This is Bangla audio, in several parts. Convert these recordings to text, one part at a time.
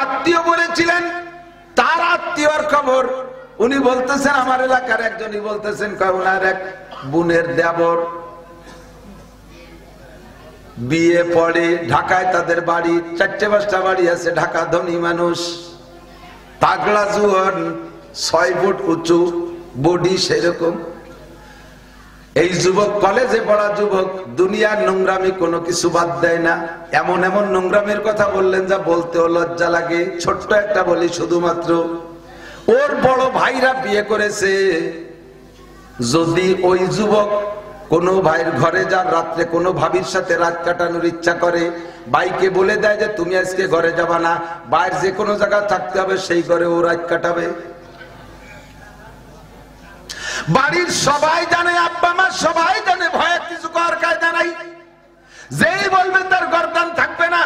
আত্মীয় বলেছিলেন, তার আত্মীয়র খবর উনি বলতেছেন, আমার এলাকার একজনই বলতেছেন, ওনার এক বোনের দেবর বিয়ে পড়ে ঢাকায়, তাদের বাড়ি 4-5টা বাড়ি আছে, ঢাকা ধনী মানুষ, পাগলা জুয়ান, 6 ফুট উঁচু বডি সেরকম। এই যুবক কলেজে পড়া যুবক, দুনিয়ার নোংরামি কোনো কিছু বাদ দেয় না। এমন এমন নোংরামির কথা বললেন যা বলতেও লজ্জা লাগে। ছোট্ট একটা বলি, শুধুমাত্র ওর বড় ভাইরা বিয়ে করেছে। যদি ওই যুবক কোনো ভাইয়ের ঘরে যান, রাত্রে কোনো ভাবির সাথে রাত কাটানোর ইচ্ছা করে, ভাইকে বলে দেয় যে তুমি আজকে ঘরে যাবা না, বাইরে যে কোনো জায়গায় থাকতে হবে, সেই ঘরে ও রাত কাটাবে। বাড়ির সবাই জানে, আব্বা মা সবাই জানে, ভয়ে কিছু করার কায়দা নাই। যেই বলবে তার গর্দান থাকবে না।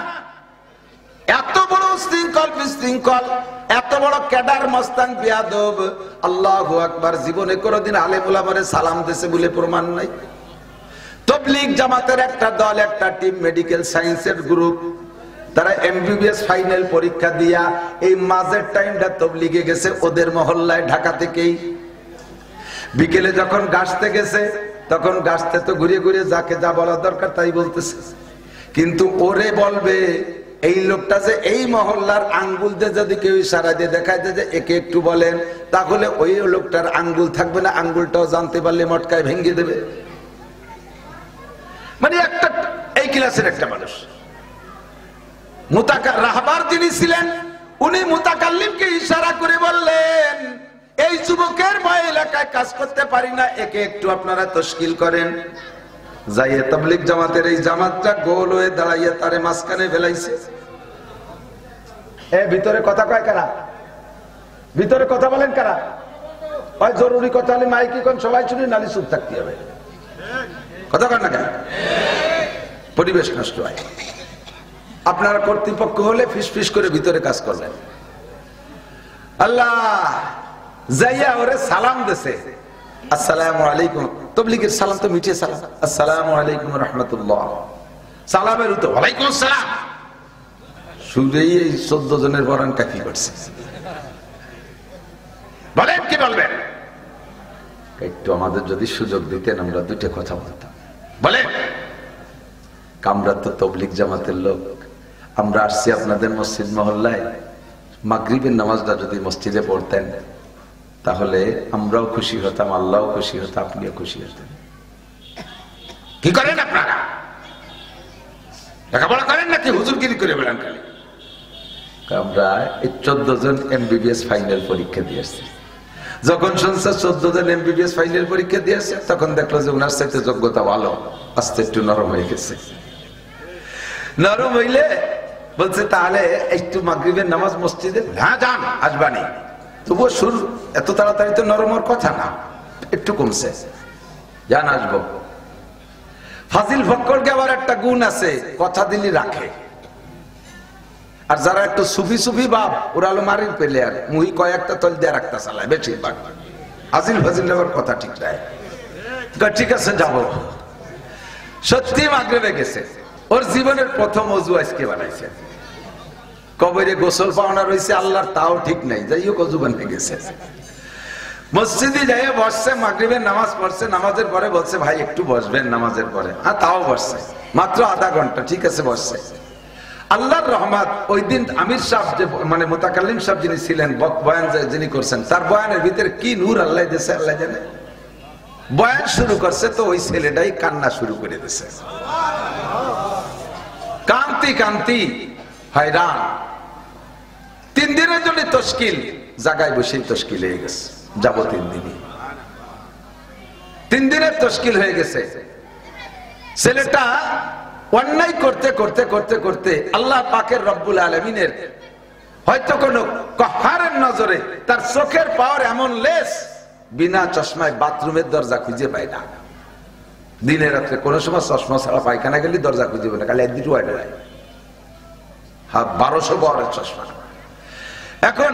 এত বড় শৃঙ্খল বিশৃঙ্খল, এত বড় ক্যাডার মস্তান বিয়াদব, আল্লাহু আকবার। জীবনে কোনোদিন আলেম ওলামারে সালাম দিয়েছে বলে প্রমাণ নাই। তাবলীগ জামাতের একটা দল, একটা টিম, মেডিকেল সায়েন্সের গ্রুপ, তারা এমবিবিএস ফাইনাল পরীক্ষা দিয়া এই মাঝের টাইমটা তাবলীগে গেছে ওদের মহল্লায়, ঢাকা থেকেই। বিকেলে যখন গাছতে গেছে, তখন গাছতে তো ঘুরে ঘুরে যাকে যা বলা দরকার তাই বলতেছে, কিন্তু ওরে বলবে এই লোকটা যে এই মহল্লার, আঙ্গুল দিয়ে যদি কেউ ইশারা দিয়ে দেখায় যে একে একটু বলেন, তাহলে ওই লোকটার আঙ্গুল থাকবে না, আঙ্গুলটাও জানতে পারলে মটকায় ভেঙে দেবে। মানে একটা এই ক্লাসের একটা মানুষ, রাহবার যিনি ছিলেন, উনি মুতাকাল্লিমকে ইশারা করে বললেন, এই যুবকের ভয়ে এলাকায় কাজ করতে পারি না, একে একটু আপনারা তশকিল করেন। যাইয়ে তাবলীগ জামাতের এই জামাতটা গোল হয়ে দাঁড়াইয়া তারে মাঝখানে ফেলাইছে। ভিতরে কথা কয় কারা? ভিতরে কথা বলেন কারা? ওই জরুরি কথা হলে মাইকি কোন সবাই শুনি, নালি চুপ থাকতে হবে। কথা কন না কেন? পরিবেশ নষ্ট হয়। আপনারা কর্তৃপক্ষ হলে ফিস ফিস করে ভিতরে কাজ করবেন। আল্লাহ যাইয়া ওরে সালাম দেছে, আসসালামু আলাইকুম। তাবলীগের সালাম তো মিঠে সালাম, আসসালামু আলাইকুম রাহমাতুল্লাহ। সালামের উত্তর ওয়ালাইকুম আসসালাম। শুনেই এই 14 জনের বরানটা কি করছে? বলেন কি বলবেন? একটু আমাদের যদি সুযোগ দিতেন, আমরা দুইটা কথা বলতাম। বলেন, আমরা তো তাবলীগ জামাতের লোক, আমরা আসছি আপনাদের মসজিদ মহল্লায়, মাগরিবের নামাজটা যদি মসজিদে পড়তেন তাহলে আমরাও খুশি হতাম, আল্লাহও খুশি হতাম, আপনিও খুশি হতেন। কি করেন আপনারা? লেখাপড়া করেন নাকি হুজুরগিরি করে বেড়ান খালি? আমরা এই 14 জন এমবিবিএস ফাইনাল পরীক্ষা দিয়ে আসছি। যখন শুনছে 14 জন এমবিবিএস ফাইনাল পরীক্ষা দিয়ে আসছে, তখন দেখলো যে ওনার চাইতে যোগ্যতা ভালো, আস্তে একটু নরম হয়ে গেছে। নরম হইলে বলছে তাহলে একটু মাগরিবের নামাজ মসজিদে, হ্যাঁ যান, আসবানি। তবুও সুর এত তাড়াতাড়ি তো নরম হওয়ার কথা না, একটু কমছে, যান আসবো। ফাজিল ফক্করকে আবার একটা গুণ আছে, কথা দিলি রাখে। আর যারা একটু সুফি সুফি বাপ, ওরা হলো মারির পেলে, আর মুহি কয়েকটা তল দিয়ে রাখতে চালায় বেশিরভাগ। আজিল ফাজিল আবার কথা ঠিক রায়, ঠিক আছে যাবো। সত্যি মাগরিবে গেছে, ওর জীবনের প্রথম ওযু আজকে বানাইছে। কবরে গোসল পাওনা রয়েছে আল্লাহর, তাও ঠিক নাই, যাই হোক ওযু বানিয়ে গেছে। মসজিদে যাইয়া বসছে, মাগরিবের নামাজ পড়ছে, নামাজের পরে বলছে ভাই একটু বসবেন নামাজের পরে। হ্যাঁ, তাও বসছে, মাত্র আধা ঘন্টা, ঠিক আছে বসছে। আল্লাহর রহমত, ওই দিন আমির সাহেব যে মানে মুতাকাল্লিম সাহেব যিনি ছিলেন, বয়ান যিনি করছেন, তার বয়ানের ভিতরে কি নূর আল্লাহ দিয়েছে আল্লাহ জানে। বয়ান শুরু করছে তো ওই ছেলেটাই কান্না শুরু করে দিয়েছে, কান্তি কান্তি হয়রান। 3 দিনের জন্য তশকিল, জায়গায় বসেই তশকিল হয়ে গেছে, যাবো 3 দিনই। 3 দিনের তশকিল হয়ে গেছে। ছেলেটা অন্যায় করতে করতে করতে করতে আল্লাহ পাকের রব্বুল আলামিনের হয়তো কোন কহারের নজরে তার চোখের পাওয়ার এমন লেস, বিনা চশমায় বাথরুমের দরজা খুঁজে পায় না। দিনে রাত্রে কোন সময় চশমা ছাড়া পায়খানা গেলে দরজা খুঁজে পায় না, খালি একদিন ওয়াইড হয়। হ্যাঁ, 1200 বড়ের চশমা। এখন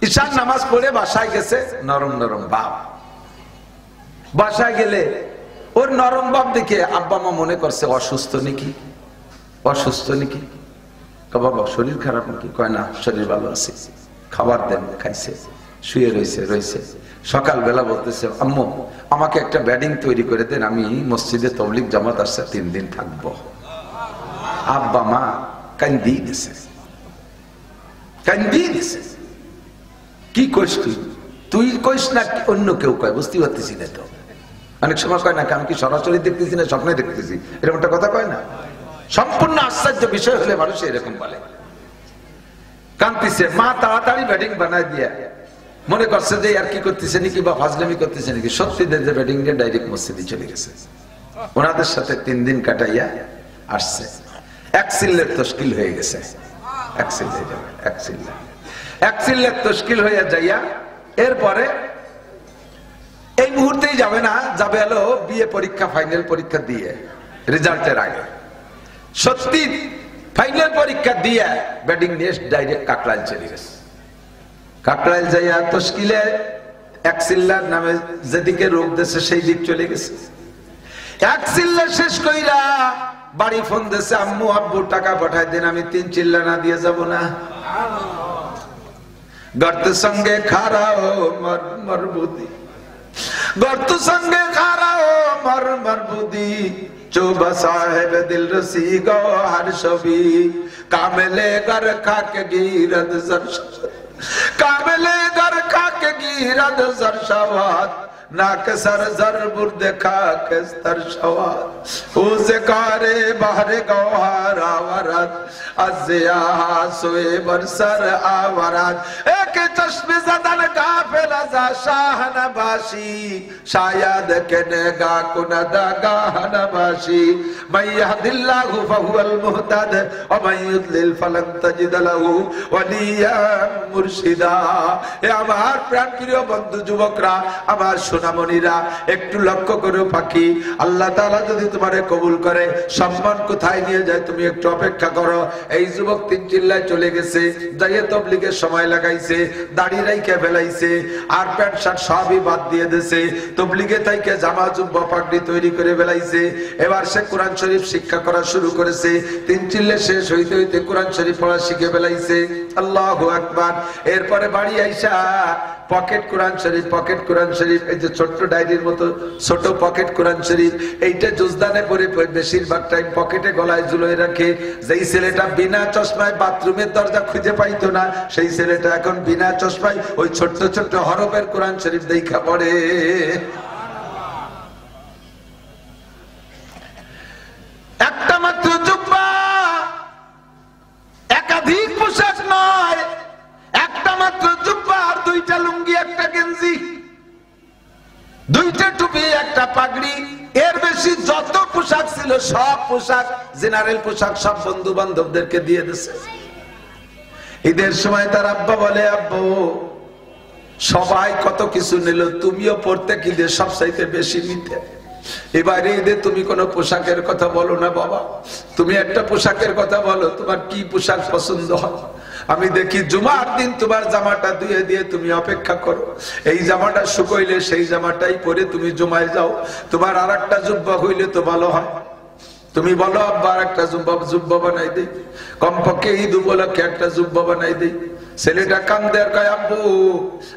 ঈশার নামাজ পড়ে বাসায় গেছে, নরম নরম ভাব। বাসায় গেলে ওর নরম ভাব দেখে আব্বা মা মনে করছে অসুস্থ নাকি, অসুস্থ নাকি। বাবা শরীর খারাপ নাকি? কয় না, শরীর ভালো আছে। খাবার দেন, খাইছে, শুয়ে রয়েছে। সকালবেলা বলতেছে, আম্মু আমাকে একটা ব্যাডিং তৈরি করে দেন, আমি মসজিদে তবলিগ জামাত আসছে 3 দিন থাকবো। আব্বা মা কান্দি দিছে। কি কইস তুই কইস না অন্য কেউ কয়? বুঝতে পারতেছি না তো। অনেক সময় কয় না, আমি কি সরাসরি দেখতেছি না স্বপ্নে দেখতেছি, এরকম একটা কথা কয় না? সম্পূর্ণ আশ্চর্য বিষয় হলে মানুষ এরকম বলে। কান্দিছে, মা তাড়াতাড়ি ব্যাটিং বানায় দিয়া মনে করছে যে আর কি করতেছে নাকি বা ফাজলামি করতেছে নাকি, সত্যি যে ব্যাটিং দিয়ে ডাইরেক্ট মসজিদে চলে গেছে। ওনাদের সাথে 3 দিন কাটাইয়া আসছে। এক সিল্লের তশকিল হয়ে গেছে। এক সিল্লের তশকিল হয়ে যাইয়া এরপরে এই মুহূর্তেই যাবে না, যাবে হলো বিএ পরীক্ষা, ফাইনাল পরীক্ষা দিয়ে রেজাল্টের আগে। সত্যি ফাইনাল পরীক্ষা দিয়ে ব্যাটিং নিয়ে ডাইরেক্ট কাকরাইল চলে গেছে। কাকরাইল যাইয়া তশকিলে এক সিল্লার নামে যেদিকে রোগ দেশে সেই দিক চলে গেছে। এক সিল্লা শেষ কইরা বাড়ি ফোন দিয়েছে, আম্মু আব্বু টাকা পাঠাই দেন, আমি 3 চিল্লা না দিয়ে যাব না। গর্ত সঙ্গে খারাও মরবুদি, গর্ত সঙ্গে খারাও মরবুদি, চোবা সাহেব দিল রসি গৌহর ছবি, কামলে গর খাকে গিরদ জরশাদ, কামলে গর খাকে গিরদ জরশাদ, नाक सर जर बुर्द खाक स्तर शवाद, उसे कारे बहरे गौहर आवरत, अज़िया सोए बरसर आवरत, एक चश्मे ज़दन काफिल ज़ा शाह नबाशी, शायद के नेगा कुनदा गाह नबाशी, मैं यहदिल्लाहु फहुवल मुहतद, और मैं युद्लिल फलन तजिद लहु वलिया मुर्शिदा। ए आमार प्राण प्रिय बंधु जुबकरा, आमार সোনামণিরা, একটু লক্ষ্য করো পাখি, আল্লাহ তাআলা যদি তোমারে কবুল করে, সম্মান কোথায় নিয়ে যায় তুমি একটু অপেক্ষা করো। এই যুবক 3 চিল্লায় চলে গেছে, যাইয়ে তবলিগের সময় লাগাইছে, দাড়ি রাইখে ফেলাইছে, আর প্যান্ট শার্ট সবই বাদ দিয়ে দিয়েছে, তবলিগে তাইকে জামা জুব্বা পাগড়ি তৈরি করে ফেলাইছে। এবার সে কোরআন শরীফ শিক্ষা করা শুরু করেছে। 3 চিল্লে শেষ হইতে হইতে কোরআন শরীফ পড়া শিখে ফেলাইছে। আল্লাহু আকবার। এরপরে বাড়ি আইসা পকেট কোরআন শরীফ, এই যে ছোট্ট ডায়েরির মতো ছোট পকেট কোরআন শরীফ, এইটা জুজদানে পরে বেশিরভাগ টাইম পকেটে গলায় ঝুলিয়ে রাখে। যেই ছেলেটা বিনা চশমায় বাথরুমের দরজা খুঁজে পাইতো না, সেই ছেলেটা এখন বিনা চশমায় ওই ছোট্ট ছোট্ট হরফের কোরআন শরীফ দেখা পড়ে। একটা মাত্র জুব্বা, একাধিক পোশাক নয়, একটা মাত্র জুব্বা আর 2টা লুঙ্গি, একটা গেঞ্জি, 2টা টুপি, একটা পাগড়ি, এর বেশি যত পোশাক ছিল সব পোশাক, জেনারেল পোশাক সব বন্ধু বান্ধবদেরকে দিয়ে দিয়েছে। ঈদের সময় তার আব্বা বলে, আব্বু সবাই কত কিছু নিল, তুমিও পড়তে কি দিয়ে সবচাইতে বেশি নিতে, এবারে ঈদে তুমি কোনো পোশাকের কথা বলো না বাবা, তুমি একটা পোশাকের কথা বলো, তোমার কি পোশাক পছন্দ হয়। আমি দেখি জুমার দিন তোমার জামাটা ধুয়ে দিয়ে তুমি অপেক্ষা করো, এই জামাটা শুকাইলে সেই জামাটাই পরে তুমি জুমায় যাও, তোমার আর একটা জুব্বা হইলে তো ভালো হয়। তুমি বলো আব্বা আর একটা জুব্বা বানাই দেই, কমপক্ষে ঈদ উপলক্ষে একটা জুব্বা বানাই দেই। ছেলেটা কান্দে আর কয়, আব্বু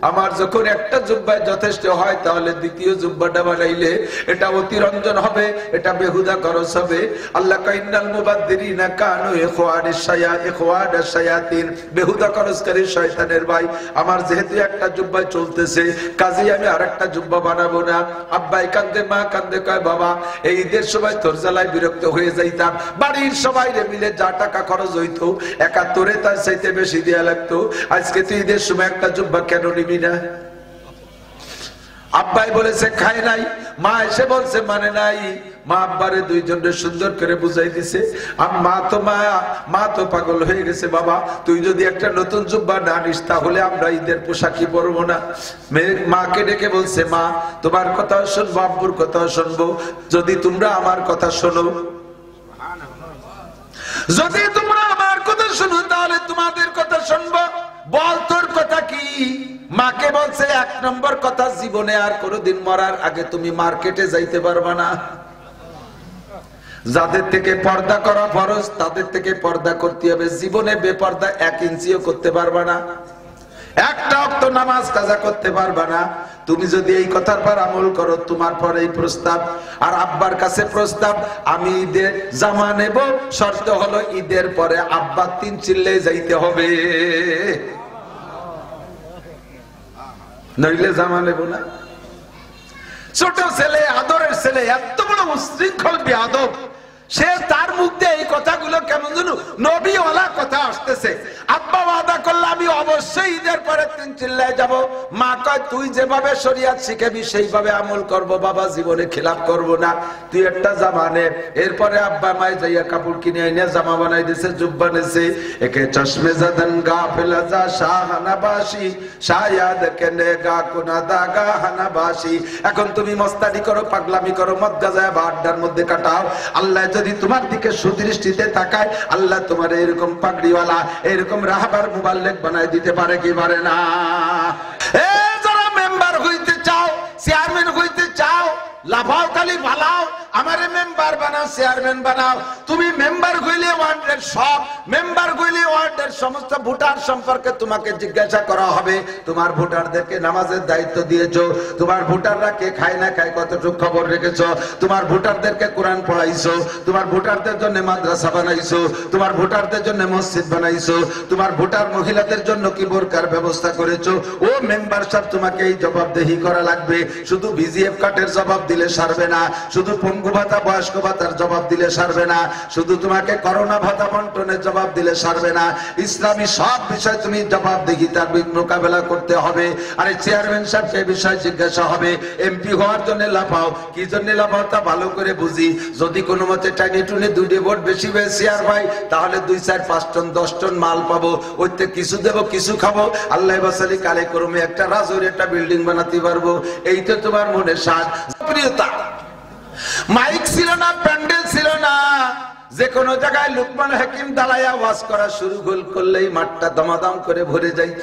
আমার যখন একটা জুব্বায় যথেষ্ট হয়, তাহলে দ্বিতীয় জুব্বাটা বানাইলে এটা অতিরঞ্জন হবে, এটা বেহুদা খরচ হবে। আল্লাহ কয়, ইন্নাল মুবাদদিরিনা কানু ইখওয়ানাশ শায়াতিন, বেহুদা খরচকারী শয়তানের ভাই। আমার যেহেতু একটা জুব্বায় চলতেছে, কাজেই আমি আরেকটা জুব্বা বানাবো না। আব্বাই কান্দে, মা কান্দে, কয় বাবা এই ঈদের সময় তোর জ্বালায় বিরক্ত হয়ে যাইতাম, বাড়ির সবাই মিলে যা টাকা খরচ হইতো, একা তোরে তার চাইতে বেশি দেয়া লাগতো, আজকে তুই ঈদের সময় একটা জুব্বা কেন নিবি না? আব্বাই বলেছে খায় নাই, মা এসে বলছে মানে নাই। মা আব্বারে দুইজনে সুন্দর করে বুঝাই দিছে। মা তো পাগল হয়ে গেছে, বাবা তুই যদি একটা নতুন জুব্বা না নিস তাহলে আমরা ঈদের পোশাকই পরবো না। মাকে ডেকে বলছে, মা তোমার কথাও শুনবো, আব্বুর কথাও শুনবো, যদি তোমরা আমার কথা শোনো, যদি তোমরা আমার কথা শোনো তাহলে তোমাদের কথা শুনবো। বল তোর কথা কি? মাকে বলছে, 1 নম্বর কথা, জীবনে আর কোনোদিন মরার আগে তুমি মার্কেটে যাইতে পারবা না। যাদের থেকে পর্দা করা ফরজ তাদের থেকে পর্দা করতে হবে। জীবনে বেপর্দা 1 ইঞ্চিও করতে পারবা না, একটা ওয়াক্ত নামাজ কাজা করতে পারবা না। তুমি যদি এই কথার পর আমল করো, তোমার পর এই প্রস্তাব। আর আব্বার কাছে প্রস্তাব, আমি ঈদের জামা নেব, শর্ত হলো ঈদের পরে আব্বা 3 চিল্লে যাইতে হবে, নইলে জামা নেব না। ছোট ছেলে, আদরের ছেলে, এত বড় উশৃঙ্খল বেয়াদব, সে তার মুখ দিয়ে এই কথাগুলো কেমন যেন নবীওয়ালা কথা আসতেছে। আব্বা ওয়াদা করলে আমি অবশ্যই ঈদের পরে 3 চিল্লায় যাব। মা কয় তুই যেভাবে শরীয়ত শিখাবি সেইভাবে আমল করব বাবা, জীবনে খিলাফ করব না, তুই একটা জামা নে। এরপরে আব্বা মায় যাইয়া কাপড় কিনে এনে জামা বানাই দিয়েছে, জুব্বা নেছে। একে চশমে জাদান গাফিলা যা শাহানাবাসী শায়াদ কেনে গা কোনা দাগা হানাবাসী। এখন তুমি মস্তানি করো, পাগলামি করো, মদ গাজায় বা আড্ডার মধ্যে কাটাও। আল্লাহ যদি তোমার দিকে সুদৃষ্টিতে তাকায়, আল্লাহ তোমার এরকম পাগড়িওয়ালা, এরকম রাহবার মুবাল্লিগ বানাই দিতে পারে কি পারে না? এ যারা মেম্বার হইতে চাও, চেয়ারম্যান হইতে চাও, লাফাও খালি ভালাও, আমারে মেম্বার বানাও, চেয়ারম্যান বানাও। তুমি মেম্বার হইলে ওয়ার্ডের সব মেম্বার হইলে ওয়ার্ডের সমস্ত ভোটার সম্পর্কে তোমাকে জিজ্ঞাসা করা হবে। তোমার ভোটারদেরকে নামাজের দায়িত্ব দিয়েছো, তোমার ভোটাররা কে খায় না খায় কতটুকু খবর রেখেছো, তোমার ভোটারদেরকে কোরআন পড়াইছো, তোমার ভোটারদের জন্য মাদ্রাসা বানাইছো, তোমার ভোটারদের জন্য মসজিদ বানাইছো, তোমার ভোটার মহিলাদের জন্য কি বোরকার ব্যবস্থা করেছো। ও মেম্বার সাহেব, তোমাকে এই জবাবদেহি করা লাগবে। শুধু বিজিএফ কার্ডের জবাব দিলে সারবে না, শুধু পঙ্গু ভাতা বয়স্ক ভাতার জবাব দিলে সারবে না, শুধু তোমাকে করোনা ভাতা বন্টনের জবাব দিলে সারবে না। ইসলামী সব বিষয় তুমি জবাবদিহিতার মোকাবেলা করতে হবে। আরে চেয়ারম্যান সাহেব এই বিষয় জিজ্ঞাসা হবে। এমপি হওয়ার জন্য লাফাও, কি জন্য লাফাও তা ভালো করে বুঝি। যদি কোনো মতে টাইনি টুনি 2টি ভোট বেশি হয়ে চেয়ার ভাই, তাহলে 2, 4, 5 টন 10 টন মাল পাবো, ওইতে কিছু দেবো কিছু খাবো, আল্লাহ বাসালি কালে করমে একটা রাজুর একটা বিল্ডিং বানাতে পারবো। এই তো তোমার মনে সাজ। প্রিয়তা, মাইক ছিল না, প্যান্ডেল ছিল না, যে কোনো জায়গায় লুকমান হাকিম দাঁড়াইয়া ওয়াজ করা শুরু করলেই মাঠটা দমাদম করে ভরে যাইত।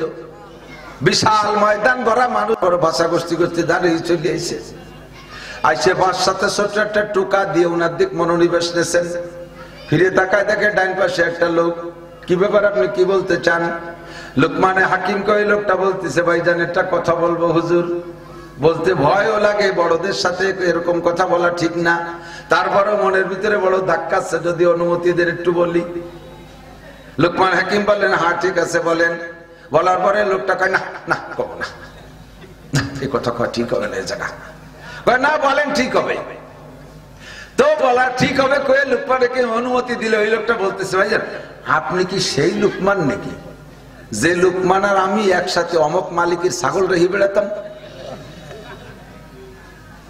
বিশাল ময়দান ভরা মানুষ, বড় ভাষা গোষ্ঠী গোষ্ঠী দাঁড়িয়ে চলে এসে আইসে বাস সাথে ছোট্ট একটা টোকা দিয়ে ওনার দিক মনোনিবেশ নেছেন। ফিরে তাকায় দেখে ডাইন পাশে একটা লোক। কি ব্যাপার, আপনি কি বলতে চান? লুকমানে হাকিম কই লোকটা বলতেছে, ভাইজান একটা কথা বলবো হুজুর। বলতে ভয়ও লাগে, বড়দের সাথে এরকম কথা বলা ঠিক না, তারপরও মনের ভিতরে বড় ধাক্কাচ্ছে, যদি অনুমতি দেন একটু বলি। লুকমান হাকিম বললেন, হ্যাঁ ঠিক আছে বলেন। বলার পরে লোকটা কয়, না না কব না, এই কথা কয় ঠিক হবে না, এই জায়গা না বলেন ঠিক হবে। তো বলা ঠিক হবে কয়ে লুকমানকে অনুমতি দিলে ওই লোকটা বলতেছে, ভাইজান আপনি কি সেই লুকমান নাকি যে লুকমান আর আমি একসাথে অমক মালিকের ছাগল রেহি বেড়াতাম?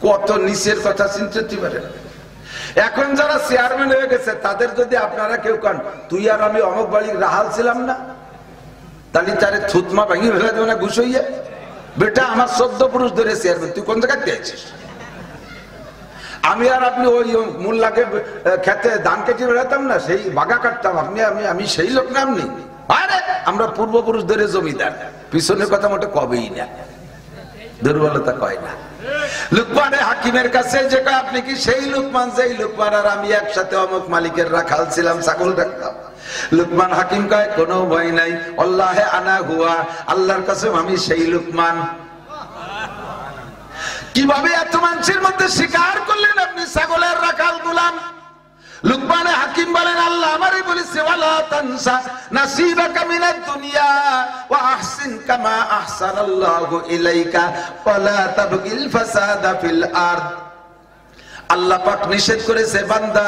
কত নিচের কথা চিনতে পারেন। এখন যারা চেয়ারম্যান হয়ে গেছে তাদের যদি আপনারা কেউ কন তুই আর আমি অমক বাড়ির রাহাল ছিলাম না, তাহলে তারে থুতমা ভাঙি ফেলে দেবে না ঘুষ হইয়া। বেটা আমার 14 পুরুষ ধরে চেয়ারম্যান, তুই কোন জায়গায় পেয়েছিস? আমি আর আপনি ওই মোল্লাকে খেতে ধান কেটে বেড়াতাম না, সেই বাগা কাটতাম, আপনি আমি সেই লোক নাম নেই। আরে আমরা পূর্বপুরুষ ধরে জমিদার, পিছনের কথা মোটে কবেই না, দুর্বলতা কয় না। লুকমানে হাকিমের কাছে যে আপনি কি সেই লুকমান যেই লুকমান আর আমি একসাথে অমুক মালিকের রাখাল ছিলাম, ছাগল রাখতাম? লুকমান হাকিম কয় কোনো ভয় নাই, আল্লাহে আনা হুয়া, আল্লাহর কাছে আমি সেই লুকমান। কিভাবে এত মানুষের মধ্যে স্বীকার করলেন আপনি ছাগলের রাখাল গোলাম? লুকমানে হাকিম বলেন, আল্লাহ আমারই বলেছে ওয়ালা তানসা নাসিবাকা মিনাদ দুনিয়া ওয়া আহসিন কামা আহসানাল্লাহু ইলাইকা ওয়ালা তাবগিল ফাসাদা ফিল আরদ। আল্লাহ পাক নিষেধ করেছে, বান্দা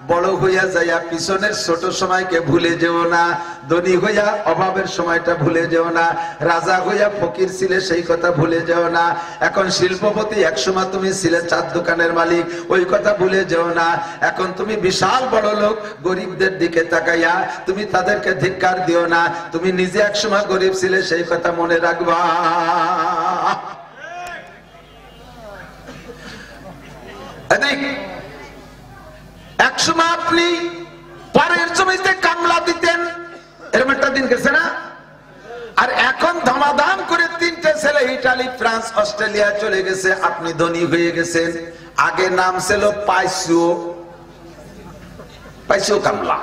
বড় হইয়া যাইয়া পিছনের ছোট সময়কে ভুলে যেও না, ধনী হইয়া অভাবের সময়টা ভুলে যেও না, রাজা হইয়া ফকির ছিলে সেই কথা ভুলে যেও না, এখন শিল্পপতি একসময় তুমি ছিলে 4 দোকানের মালিক ওই কথা ভুলে যেও না, এখন তুমি বিশাল বড় লোক, গরিবদের দিকে তাকাইয়া তুমি তাদেরকে ধিক্কার দিও না, তুমি নিজে একসময় গরিব ছিলে সেই কথা মনে রাখবা। একসময় আপনি পরের জমিতে কামলা দিতেন, এরকম একটা দিন গেছে না? আর এখন ধামাধাম করে 3টে ছেলে ইটালি, ফ্রান্স, অস্ট্রেলিয়া চলে গেছে, আপনি ধনী হয়ে গেছেন। আগে নাম ছিল পাইসু, পাইছো কামলা।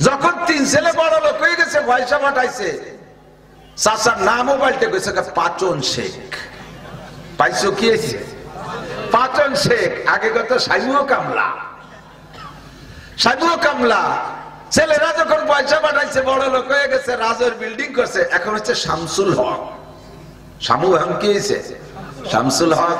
যখন 3 ছেলে বড় লোক হয়ে গেছে, পয়সা পাঠাইছে, চাচার নামও পাল্টে গেছে পাচন শেখ। পাইছো কি হয়েছে? পাচন শেখ। আগে কত সাইমুও কামলা, সাইমুও কামলা। ছেলেরা যখন পয়সা পাঠাইছে, বড় লোক হয়ে গেছে, রাজের বিল্ডিং করছে, এখন হচ্ছে শামসুল হক। শামু এখন কি হয়েছে? শামসুল হক।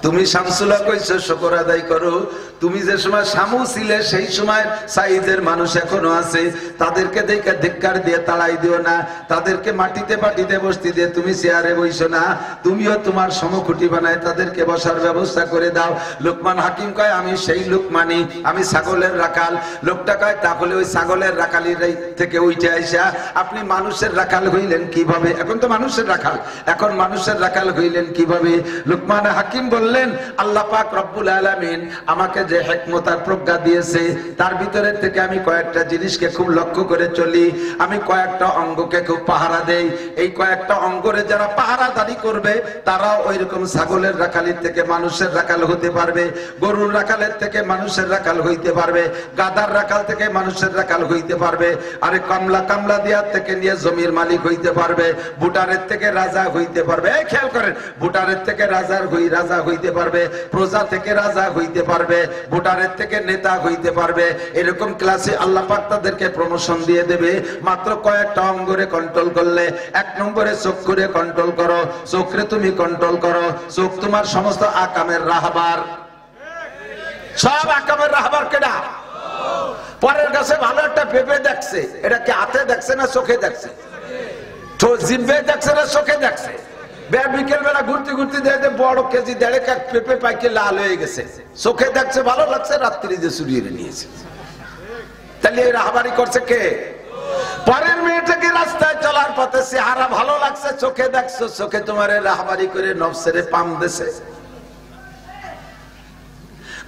তুমি শামসুল হক হইছো, শুকর আদায় করো। তুমি যে সময় শামু ছিলে, সেই সময় সাইজের মানুষ এখনো আছে, তাদেরকে দেখে ধিক্কার দিয়ে তাড়াই দিও না, তাদেরকে মাটিতে পাটিতে বসতে দিয়ে তুমি চেয়ারে বইছো না, তুমিও তোমার সমকুটি বানায় তাদেরকে বসার ব্যবস্থা করে দাও। লোকমান হাকিম কয় আমি সেই লোকমানি, আমি ছাগলের রাখাল। লোকটা কয় তাহলে ওই ছাগলের রাখালির থেকে উঠে আইসা আপনি মানুষের রাখাল হইলেন কিভাবে? এখন তো মানুষের রাখাল, এখন মানুষের রাখাল হইলেন কিভাবে? লোকমান হাকিম বললেন, আল্লাহ পাক রব্বুল আলামিন আমাকে যে হিকমত আর প্রজ্ঞা দিয়েছে, তার ভিতরে থেকে আমি কয়েকটা জিনিসকে খুব লক্ষ্য করে চলি। আমি কয়েকটা অঙ্গকে খুব পাহারা দেই। এই কয়েকটা অঙ্গরে যারা পাহারাদারি করবে, তারাও ওই রকম ছাগলের রাখালির থেকে মানুষের রাখাল হতে পারবে, গরুর রাখালের থেকে মানুষের রাখাল হইতে পারবে, গাধার রাখাল থেকে মানুষের রাখাল হইতে পারবে, আরে কামলা দেওয়ার থেকে নিয়ে জমির মালিক হইতে পারবে, ভুটানের থেকে রাজা হইতে পারবে। এই খেয়াল করেন, ভুটানের থেকে রাজা হইতে পারবে, প্রজা থেকে রাজা হইতে পারবে, ভোটারের থেকে নেতা হইতে পারবে। এরকম ক্লাসে আল্লাহ পাক তাদেরকে প্রমোশন দিয়ে দেবে মাত্র কয়েকটা অঙ্গরে কন্ট্রোল করলে। 1 নম্বরে চক্ষুরে কন্ট্রোল করো, চোখরে তুমি কন্ট্রোল করো। চোখ তোমার সমস্ত আকামের রাহবার, সব আকামের রাহবার কেডা? পরের কাছে ভালো একটা পেঁপে দেখছে, এটা কি হাতে দেখছে না চোখে দেখছে? তো জিভে দেখছে না চোখে দেখছে? বিকেল বেলা ঘুরতে ঘুরতে দেখে বড় কেজি 1.5 কেজি পেঁপে পাইকে লাল হয়ে গেছে, চোখে দেখছে ভালো লাগছে, রাত্রি যে চুরিয়ে নিয়েছে। তাহলে এই রাহাবারি করছে কে? পরের মেয়েটাকে রাস্তায় চলার পথে চেহারা ভালো লাগছে, চোখে দেখছো, চোখে তোমার রাহাবারি করে নফসেরে পাম দিছে,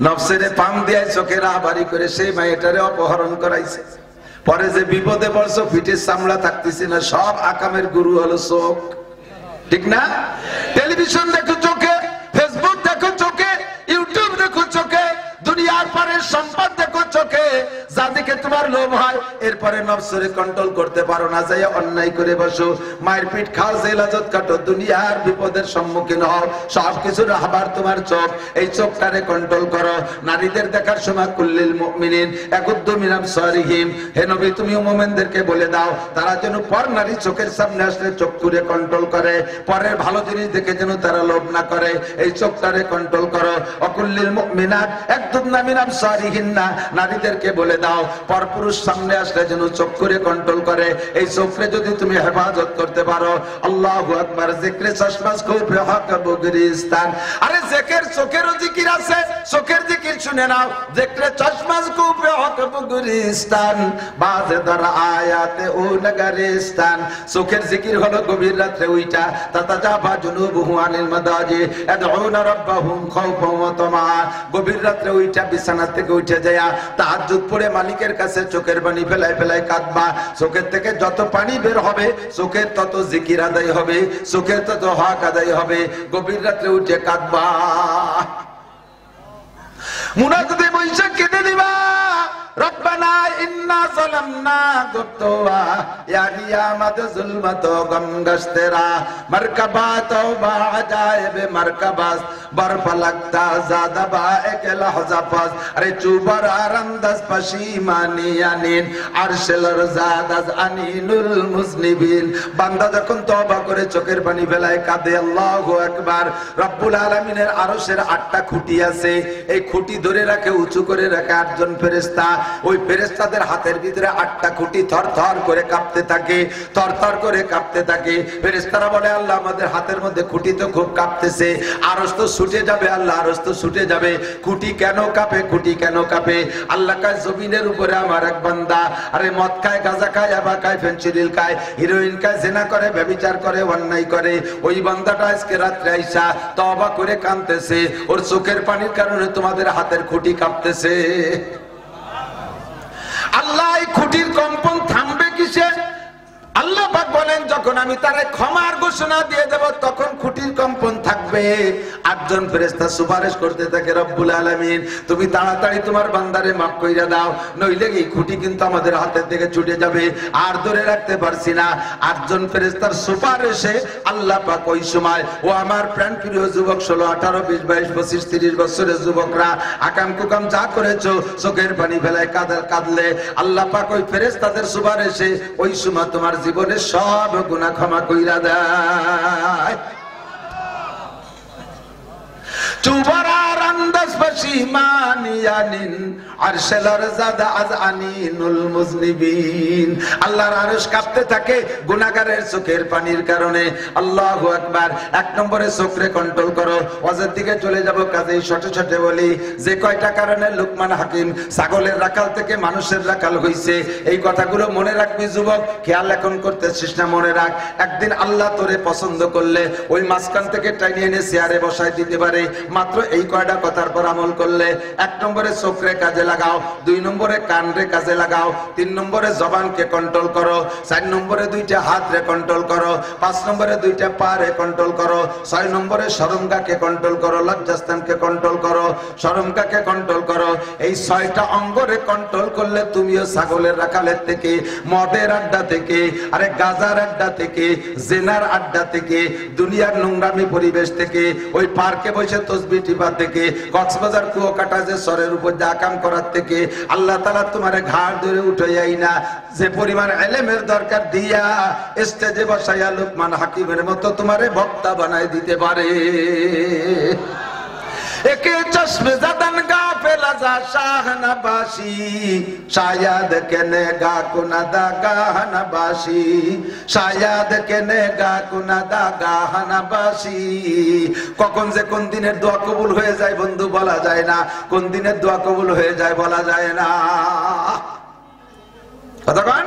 নফসেরে পাম দিয়ে চোখে রাহাবারি করে সেই মেয়েটারে অপহরণ করাইছে। পরে যে বিপদে পড়ছো, পিঠের চামড়া থাকতেছে না, সব আকামের গুরু হলো চোখ। ঠিক না? টেলিভিশন দেখো চোখে, ফেসবুক দেখো চোখে, ইউটিউব দেখো চোখে, দুনিয়ার পরের সম্পদ দেখো চোখে, যাদিকে তোমার লোভ হয়। এরপরে নফসরে কন্ট্রোল করতে পারো না, যাই অন্যায় করে বসো, মায়ের পিঠ খাও, জেলাজত কাটো, দুনিয়ার বিপদের সম্মুখীন হও। সবকিছু রাহবার তোমার চোখ। এই চোখটারে কন্ট্রোল করো। নারীদের দেখার সময় কুল্লিল মুমিনিন ইয়াগুদ্দু মিন আবসারিহিম, হে নবী তুমি মুমিনদেরকে বলে দাও তারা যেন পর নারী চোখের সামনে আসলে চক্ষুরে কন্ট্রোল করে, পরের ভালো জিনিস দেখে যেন তারা লোভ না করে। এই চোখটারে কন্ট্রোল করো। অকুল্লিল মুমিনাত ইয়াগুদ্দুনা মিন আবসারিহিন্না, নারীদেরকে বলে দাও পরপুরুষ সামনে আসলে যেন চক্ষুরে কন্ট্রোল করে। এই চোখে যদি তুমি হেফাজত করতে পারো, আল্লাহু আকবার। জিকরে চশমাস খুব হক বুগরিস্তান, আরে জিকির চোখেরও জিকির আছে, চোখের জিকির শুনে নাও। জিকরে চশমাস খুব হক বুগরিস্তান, বাজে দর আয়াতে ও নগরিস্তান। চোখের জিকির হলো গভীর রাতে উইটা, তাতাজাফা জুনুবুহু আনিল মাদাজি ইয়াদউনা রাব্বাহুম খাওফান ওয়া তামআ। গভীর রাতে উইটা বিছানা থেকে উঠে যায়, তাহাজ্জুদ পড়ে মালিকের কাছে চোখের পানি ফেলায় ফেলায় কাঁদবা। চোখের থেকে যত পানি বের হবে, চোখের তত জিকির আদায় হবে, চোখের তত হক আদায় হবে। গভীর রাতে উঠে কাঁদবা, মুনাজাতে বইসা কেঁদে দিবা, রব্বানা ইন্না যালামনা গুতওয়া ইয়া কিয়ামত যুলমাত গমগশতেরা মারকাবা তওবা আজায়েব মারকাবাস বরফালাক্তা জাদাবা একল হজাফাস। আরে চুবার আরামদাস পশিমানি আনিন আরশেলর জাদাস আনিনুল মুজনিবিন। বান্দা যখন তওবা করে চোখের পানি ফেলায় কাঁদে, আল্লাহু আকবার। রব্বুল আলামিনের আরশের 8টা খুঁটি আছে, এই খুঁটি ধরে রাখে, উঁচু করে রাখে 8 জন ফেরেশতা। ওই ফেরেশতাদের হাতের ভিতরে 8টা খুঁটি থরথর করে কাঁপতে থাকে, থরথর করে কাঁপতে থাকে। ফেরেশতারা বলে, আল্লাহ আমাদের হাতের মধ্যে খুঁটি তো খুব কাঁপতেছে, আরশ তো ছুটে যাবে, আল্লাহ আরশ তো ছুটে যাবে, খুঁটি কেন কাঁপে, খুঁটি কেন কাঁপে? আল্লাহ কায় জমিনের উপরে আমার এক বান্দা, আরে মদ খায়, গাঁজা খায়, ইয়াবা খায়, ফেনসিডিল খায়, হিরোইন খায়, জিনা করে, ব্যভিচার করে, অন্যায় করে। ওই বান্দাটা আজকে রাত্রে আইসা তওবা করে কাঁদতেছে, ওর চোখের পানির কারণে তোমাদের হাতের খুঁটি কাঁপতেছে। আল্লাহ এই খুঁটির কম্পন থামবে কিসে? আল্লাহ পাক বলেন, যখন আমি তারে ক্ষমার ঘোষণা ঘোষণা দিয়ে দেব তখন খুঁটির কম্পন থাকবে। 8 জন ফেরেশতা সুপারিশ করতে থাকে, রব্বুল আলামিন তুমি তাড়াতাড়ি তোমার বান্দারে মাফ কইরা দাও, নইলে এই খুঁটি কিন্তু আমাদের হাতের থেকে ছুটে যাবে, আর ধরে রাখতে পারছি না। 8 জন ফেরেশতার সুপারিশে আল্লাহ পাক ওই সময়, ও আমার প্রাণপ্রিয় যুবক 16, 18, 20, 22, 25, 30 বছরের যুবকরা আকাম কুকাম যা করেছো, চোখের পানি ফেলায় কাঁদলে আল্লাহ পাক ওই ফেরেশতাদের সুপারিশে ওই সময় তোমার জীবনের সব গুনাহ ক্ষমা কইরা দেয়। চুবারার আন্দাজ পশিমানিয়ানিন আরশালার জাদা আযানিনুল মুজনিবিন। আল্লাহর আরশ কাঁপতে থাকে গুনাহগারের চোখের পানির কারণে। আল্লাহু আকবার। 1 নম্বরে চোখরে কন্ট্রোল করো। ওয়াজের দিকে চলে যাব, কাজেই ছোট ছোট বলি যে কয়টা কারণে লোকমান হাকিম ছাগলের রাখাল থেকে মানুষের রাখাল হইছে, এই কথাগুলো মনে রাখবি যুবক, খেয়াল এখন করতেছিস না, মনে রাখ। একদিন আল্লাহ তোরে পছন্দ করলে ওই মাঝখান থেকে টাইনে এনে চেয়ারে বসায় দিতে পারে, মাত্র এই কয়টা কথার পর আমল করলে। 1 নম্বরে চোখরে কাজে লাগাও, 2 নম্বরে কানরে কাজে লাগাও, 3 নম্বরে জবানকে কন্ট্রোল করো, 4 নম্বরে 2টা হাতরে কন্ট্রোল করো, 5 নম্বরে 2টা পারে কন্ট্রোল করো, 6 নম্বরে শরমগাকে কন্ট্রোল করো, লজ্জাস্থানকে কন্ট্রোল করো, শরমগাকে কন্ট্রোল করো। এই 6টা অঙ্গরে কন্ট্রোল করলে তুমিও ছাগলের রাখালের থেকে, মদের আড্ডা থেকে, আরে গাজার আড্ডা থেকে, জেনার আড্ডা থেকে, দুনিয়ার নোংরামি পরিবেশ থেকে, ওই পার্কে বসে তসবিহ টিপা থেকে, কক্সবাজার কুয়াকাটা যে সরের উপর যা কাম করার থেকে আল্লাহ তাআলা তোমারে ঘাড় ধরে উঠাইয়াই না, যে পরিমাণ ইলমের দরকার দিয়া স্টেজে বসাইয়া লোকমান হাকিমের মতো তোমারে বক্তা বানাই দিতে পারে। একে চশমে জাদান গাফেলা যা শাহনাবাসী, শায়াদ কেনে গা কুনাদা গাহনাবাসী, শায়াদ কেনে গা কুনাদা গাহনাবাসী। কখন যে কোন দিনের দোয়া কবুল হয়ে যায় বন্ধু বলা যায় না, কোন দিনের দোয়া কবুল হয়ে যায় বলা যায় না। কতক্ষণ